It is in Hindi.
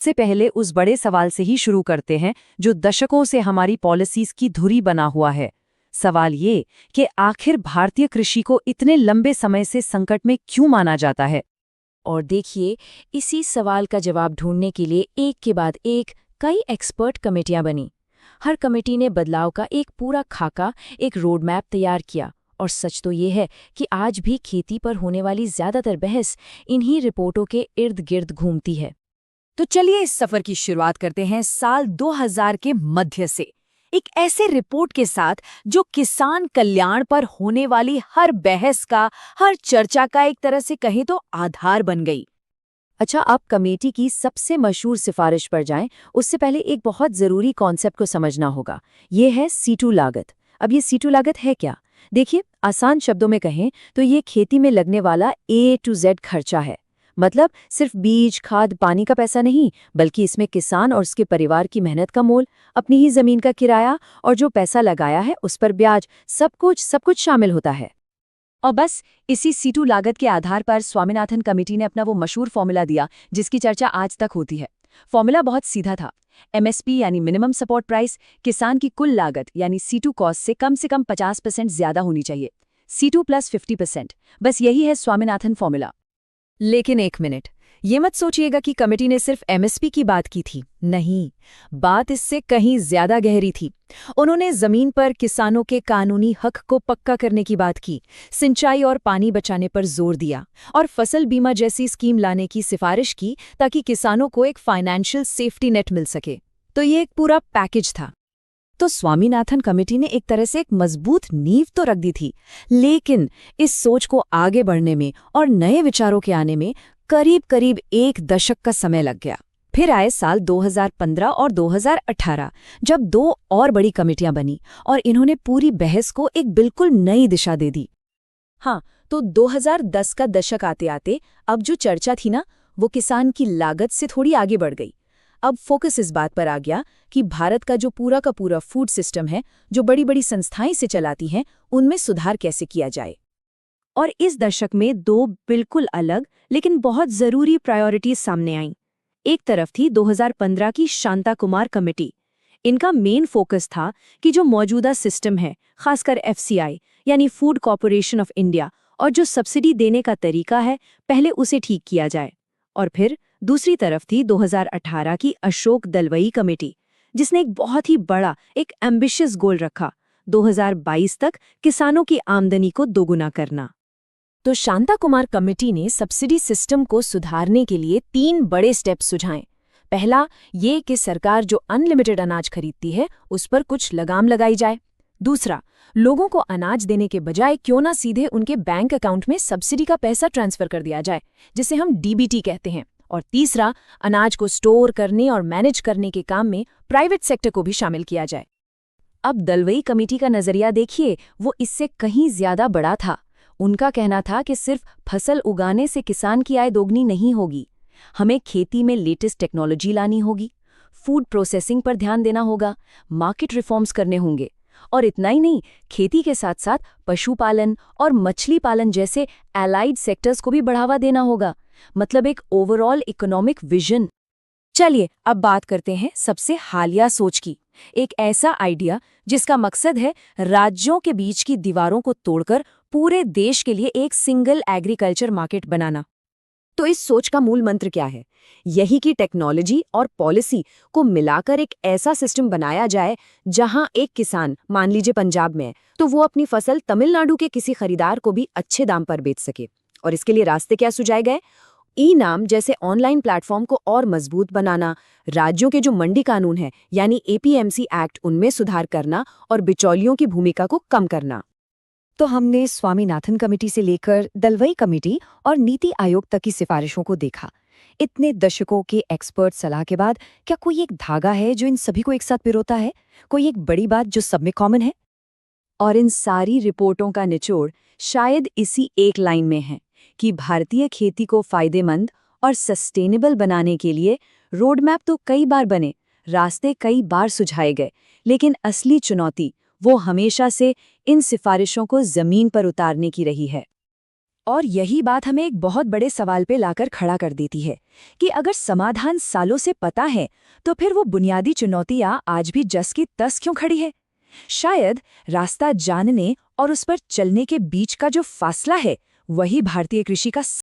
से पहले उस बड़े सवाल से ही शुरू करते हैं जो दशकों से हमारी पॉलिसीज की धुरी बना हुआ है। सवाल ये कि आखिर भारतीय कृषि को इतने लंबे समय से संकट में क्यों माना जाता है। और देखिए, इसी सवाल का जवाब ढूंढने के लिए एक के बाद एक कई एक्सपर्ट कमेटियां बनी। हर कमेटी ने बदलाव का एक पूरा खाका, एक रोड मैप तैयार किया। और सच तो ये है कि आज भी खेती पर होने वाली ज्यादातर बहस इन्हीं रिपोर्टों के इर्द गिर्द घूमती है। तो चलिए इस सफर की शुरुआत करते हैं साल 2000 के मध्य से, एक ऐसे रिपोर्ट के साथ जो किसान कल्याण पर होने वाली हर बहस का, हर चर्चा का एक तरह से कहें तो आधार बन गई। अच्छा, आप कमेटी की सबसे मशहूर सिफारिश पर जाएं, उससे पहले एक बहुत जरूरी कॉन्सेप्ट को समझना होगा। ये है C2 लागत। अब ये C2 लागत है क्या? देखिए, आसान शब्दों में कहें तो ये खेती में लगने वाला A to Z खर्चा है। मतलब सिर्फ बीज, खाद, पानी का पैसा नहीं, बल्कि इसमें किसान और उसके परिवार की मेहनत का मोल, अपनी ही जमीन का किराया और जो पैसा लगाया है उस पर ब्याज, सब कुछ शामिल होता है। और बस इसी C2 लागत के आधार पर स्वामीनाथन कमेटी ने अपना वो मशहूर फॉर्मूला दिया जिसकी चर्चा आज तक होती है। फॉर्मूला बहुत सीधा था। MSP यानी मिनिमम सपोर्ट प्राइस किसान की कुल लागत यानी C2 कॉस्ट से कम 50% ज्यादा होनी चाहिए। C2 + 50%, बस यही है स्वामीनाथन फॉर्मूला। लेकिन एक मिनट, ये मत सोचिएगा कि कमेटी ने सिर्फ MSP की बात की थी। नहीं, बात इससे कहीं ज्यादा गहरी थी। उन्होंने जमीन पर किसानों के कानूनी हक को पक्का करने की बात की, सिंचाई और पानी बचाने पर जोर दिया और फसल बीमा जैसी स्कीम लाने की सिफारिश की ताकि किसानों को एक फाइनेंशियल सेफ्टी नेट मिल सके। तो ये एक पूरा पैकेज था। तो स्वामीनाथन कमेटी ने एक तरह से एक मजबूत नींव तो रख दी थी, लेकिन इस सोच को आगे बढ़ने में और नए विचारों के आने में करीब एक दशक का समय लग गया। फिर आए साल 2015 और 2018, जब दो और बड़ी कमेटियां बनी और इन्होंने पूरी बहस को एक बिल्कुल नई दिशा दे दी। हाँ, तो 2010 का दशक आते आते अब जो चर्चा थी ना, वो किसान की लागत से थोड़ी आगे बढ़ गई। अब फोकस इस बात पर आ गया कि भारत का जो पूरा का पूरा फूड सिस्टम है, जो बड़ी बड़ी संस्थाएं से चलाती हैं, उनमें सुधार कैसे किया जाए। और इस दशक में दो बिल्कुल अलग लेकिन बहुत जरूरी प्रायोरिटीज सामने आईं। एक तरफ थी 2015 की शांता कुमार कमेटी। इनका मेन फोकस था कि जो मौजूदा सिस्टम है, खासकर FCI यानी फूड कॉर्पोरेशन ऑफ इंडिया, और जो सब्सिडी देने का तरीका है, पहले उसे ठीक किया जाए। और फिर दूसरी तरफ थी 2018 की अशोक दलवई कमेटी, जिसने एक बहुत ही बड़ा, एक एम्बिशियस गोल रखा, 2022 तक किसानों की आमदनी को दोगुना करना। तो शांता कुमार कमेटी ने सब्सिडी सिस्टम को सुधारने के लिए 3 बड़े स्टेप्स सुझाए। पहला, ये कि सरकार जो अनलिमिटेड अनाज खरीदती है उस पर कुछ लगाम लगाई जाए। दूसरा, लोगों को अनाज देने के बजाय क्यों ना सीधे उनके बैंक अकाउंट में सब्सिडी का पैसा ट्रांसफर कर दिया जाए, जिसे हम DBT कहते हैं। और तीसरा, अनाज को स्टोर करने और मैनेज करने के काम में प्राइवेट सेक्टर को भी शामिल किया जाए। अब दलवई कमेटी का नजरिया देखिए, वो इससे कहीं ज्यादा बड़ा था। उनका कहना था कि सिर्फ फसल उगाने से किसान की आय दोगुनी नहीं होगी, हमें खेती में लेटेस्ट टेक्नोलॉजी लानी होगी, फूड प्रोसेसिंग पर ध्यान देना होगा, मार्केट रिफॉर्म्स करने होंगे। और इतना ही नहीं, खेती के साथ साथ पशुपालन और मछली पालन जैसे एलाइड सेक्टर्स को भी बढ़ावा देना होगा। मतलब एक ओवरऑल इकोनॉमिक विजन। चलिए अब बात करते हैं सबसे हालिया सोच की। एक ऐसा आइडिया जिसका मकसद है राज्यों के बीच की दीवारों को तोड़कर पूरे देश के लिए एक सिंगल एग्रीकल्चर मार्केट बनाना। तो इस सोच का मूल मंत्र क्या है? यही कि टेक्नोलॉजी और पॉलिसी को मिलाकर एक ऐसा सिस्टम बनाया जाए जहां एक किसान, मान लीजिए पंजाब में है, तो वो अपनी फसल तमिलनाडु के किसी खरीदार को भी अच्छे दाम पर बेच सके। और इसके लिए रास्ते क्या सुझाए गए? ई-नाम जैसे ऑनलाइन प्लेटफॉर्म को और मजबूत बनाना, राज्यों के जो मंडी कानून है यानी APMC एक्ट, उनमें सुधार करना और बिचौलियों की भूमिका को कम करना। तो हमने स्वामीनाथन कमेटी से लेकर दलवई कमेटी और नीति आयोग तक की सिफारिशों को देखा। इतने दशकों के एक्सपर्ट सलाह के बाद क्या कोई एक धागा है जो इन सभी को एक साथ पिरोता है? कोई एक बड़ी बात जो सब में कॉमन है? और इन सारी रिपोर्टों का निचोड़ शायद इसी एक लाइन में है कि भारतीय खेती को फायदेमंद और सस्टेनेबल बनाने के लिए रोडमैप तो कई बार बने, रास्ते कई बार सुझाए गए, लेकिन असली चुनौती वो हमेशा से इन सिफारिशों को जमीन पर उतारने की रही है। और यही बात हमें एक बहुत बड़े सवाल पे लाकर खड़ा कर देती है कि अगर समाधान सालों से पता है तो फिर वो बुनियादी चुनौतियां आज भी जस की तस क्यों खड़ी है। शायद रास्ता जानने और उस पर चलने के बीच का जो फासला है वही भारतीय कृषि का